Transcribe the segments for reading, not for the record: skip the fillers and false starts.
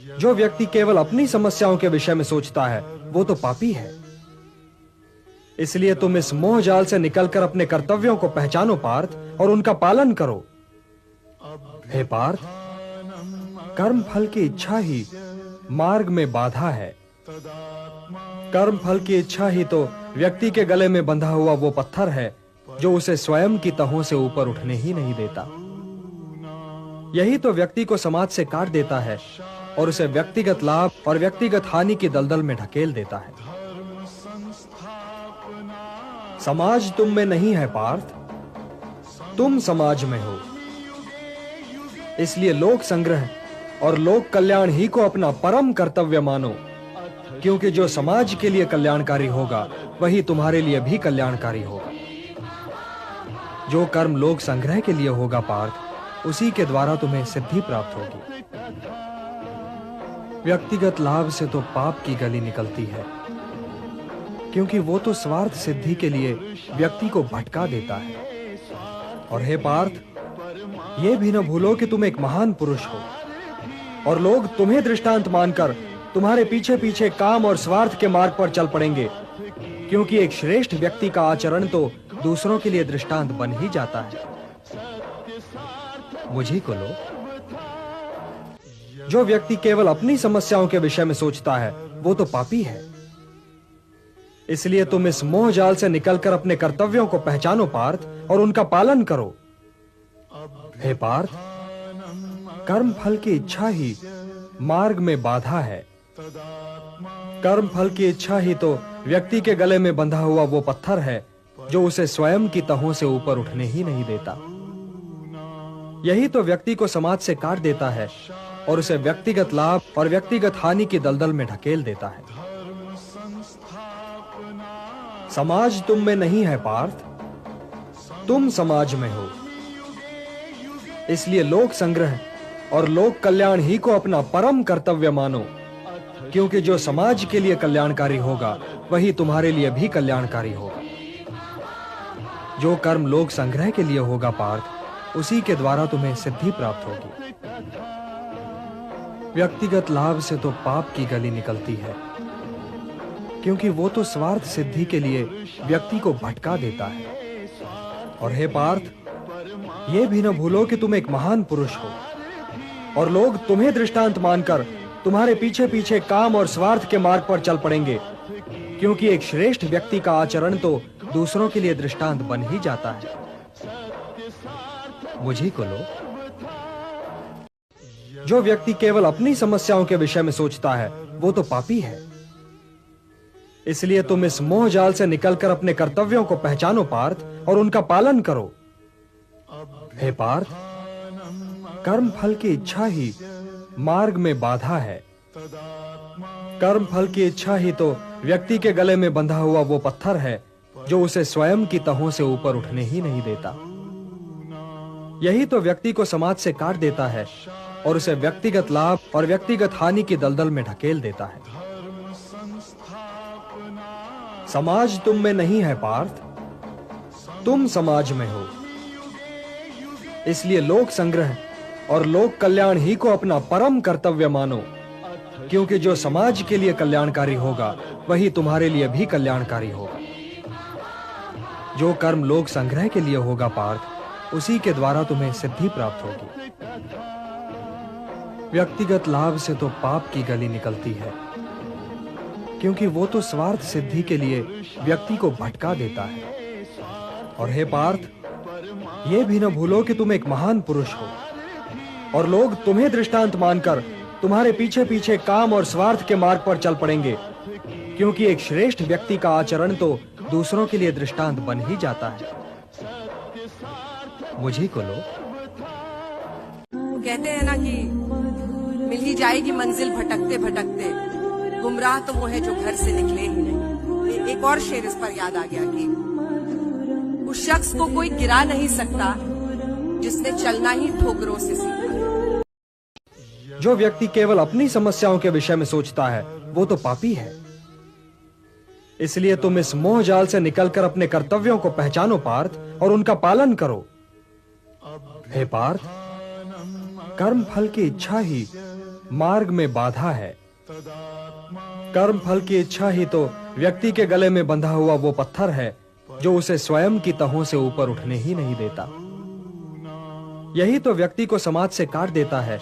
जो व्यक्ति केवल अपनी समस्याओं के विषय में सोचता है वो तो पापी है। इसलिए तुम इस मोह जाल से निकलकर अपने कर्तव्यों को पहचानो पार्थ, और उनका पालन करो। हे पार्थ, कर्म फल की इच्छा ही मार्ग में बाधा है। कर्म फल की इच्छा ही तो व्यक्ति के गले में बंधा हुआ वो पत्थर है जो उसे स्वयं की तहों से ऊपर उठने ही नहीं देता। यही तो व्यक्ति को समाज से काट देता है और उसे व्यक्तिगत लाभ और व्यक्तिगत हानि की दलदल में ढकेल देता है। समाज तुम में नहीं है पार्थ, तुम समाज में हो। इसलिए लोक संग्रह और लोक कल्याण ही को अपना परम कर्तव्य मानो, क्योंकि जो समाज के लिए कल्याणकारी होगा वही तुम्हारे लिए भी कल्याणकारी होगा। जो कर्म लोक संग्रह के लिए होगा पार्थ, उसी के द्वारा तुम्हें सिद्धि प्राप्त होगी। व्यक्तिगत लाभ से तो पाप की गली निकलती है, क्योंकि वो तो स्वार्थ सिद्धि के लिए व्यक्ति को भटका देता है। और हे पार्थ, ये भी न भूलो कि तुम एक महान पुरुष हो, और लोग तुम्हें दृष्टांत मानकर तुम्हारे पीछे पीछे काम और स्वार्थ के मार्ग पर चल पड़ेंगे, क्योंकि एक श्रेष्ठ व्यक्ति का आचरण तो दूसरों के लिए दृष्टांत बन ही जाता है। मुझी को लो। जो व्यक्ति केवल अपनी समस्याओं के विषय में सोचता है वो तो पापी है। इसलिए तुम इस मोह जाल से निकलकर अपने कर्तव्यों को पहचानो पार्थ, और उनका पालन करो। हे पार्थ, कर्म फल की इच्छा ही मार्ग में बाधा है। कर्म फल की इच्छा ही तो व्यक्ति के गले में बंधा हुआ वो पत्थर है जो उसे स्वयं की तहों से ऊपर उठने ही नहीं देता। यही तो व्यक्ति को समाज से काट देता है और उसे व्यक्तिगत लाभ और व्यक्तिगत हानि की दलदल में ढकेल देता है। समाज तुम में नहीं है पार्थ, तुम समाज में हो। इसलिए लोक संग्रह और लोक कल्याण ही को अपना परम कर्तव्य मानो, क्योंकि जो समाज के लिए कल्याणकारी होगा वही तुम्हारे लिए भी कल्याणकारी होगा। जो कर्म लोक संग्रह के लिए होगा पार्थ, उसी के द्वारा तुम्हें सिद्धि प्राप्त होगी। व्यक्तिगत लाभ से तो पाप की गली निकलती है, क्योंकि वो तो स्वार्थ सिद्धि के लिए व्यक्ति को भटका देता है। और हे पार्थ, ये भी न भूलो कि तुम एक महान पुरुष हो, और लोग तुम्हें दृष्टांत मानकर तुम्हारे पीछे पीछे काम और स्वार्थ के मार्ग पर चल पड़ेंगे, क्योंकि एक श्रेष्ठ व्यक्ति का आचरण तो दूसरों के लिए दृष्टांत बन ही जाता है। मुझी को लो। जो व्यक्ति केवल अपनी समस्याओं के विषय में सोचता है वो तो पापी है। इसलिए तुम इस मोह जाल से निकलकर अपने कर्तव्यों को पहचानो पार्थ, और उनका पालन करो। हे पार्थ, कर्म फल की इच्छा ही मार्ग में बाधा है। कर्म फल की इच्छा ही तो व्यक्ति के गले में बंधा हुआ वो पत्थर है जो उसे स्वयं की तहों से ऊपर उठने ही नहीं देता। यही तो व्यक्ति को समाज से काट देता है और उसे व्यक्तिगत लाभ और व्यक्तिगत हानि की दलदल में ढकेल देता है। समाज तुम में नहीं है पार्थ, तुम समाज में हो। इसलिए लोक संग्रह और लोक कल्याण ही को अपना परम कर्तव्य मानो, क्योंकि जो समाज के लिए कल्याणकारी होगा वही तुम्हारे लिए भी कल्याणकारी होगा। जो कर्म लोक संग्रह के लिए होगा पार्थ, उसी के द्वारा तुम्हें सिद्धि प्राप्त होगी। व्यक्तिगत लाभ से तो पाप की गली निकलती है, क्योंकि वो तो स्वार्थ सिद्धि के लिए व्यक्ति को भटका देता है। और हे पार्थ, ये भी न भूलो कि तुम एक महान पुरुष हो, और लोग तुम्हें दृष्टांत मानकर तुम्हारे पीछे पीछे काम और स्वार्थ के मार्ग पर चल पड़ेंगे, क्योंकि एक श्रेष्ठ व्यक्ति का आचरण तो दूसरों के लिए दृष्टांत बन ही जाता है। मुझी को लो। कहते हैं ना कि मिल ही जाएगी मंजिल भटकते भटकते, गुमराह तो वो है जो घर से निकले ही नहीं। एक और शेर इस पर याद आ गया कि उस शख्स को कोई गिरा नहीं सकता जिसने चलना ही ठोकरों से सीखा। जो व्यक्ति केवल अपनी समस्याओं के विषय में सोचता है वो तो पापी है। इसलिए तुम इस मोह जाल से निकलकर अपने कर्तव्यों को पहचानो पार्थ, और उनका पालन करो। हे पार्थ, कर्म फल की इच्छा ही मार्ग में बाधा है। कर्म फल की इच्छा ही तो व्यक्ति के गले में बंधा हुआ वो पत्थर है जो उसे स्वयं की तहों से ऊपर उठने ही नहीं देता। यही तो व्यक्ति को समाज से काट देता है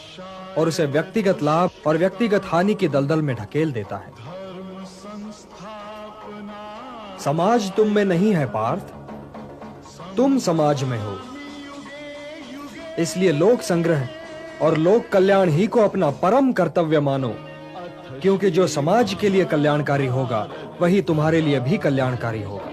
और उसे व्यक्तिगत लाभ और व्यक्तिगत हानि की दलदल में ढकेल देता है। समाज तुम में नहीं है पार्थ, तुम समाज में हो। इसलिए लोक संग्रह और लोक कल्याण ही को अपना परम कर्तव्य मानो, क्योंकि जो समाज के लिए कल्याणकारी होगा वही तुम्हारे लिए भी कल्याणकारी होगा।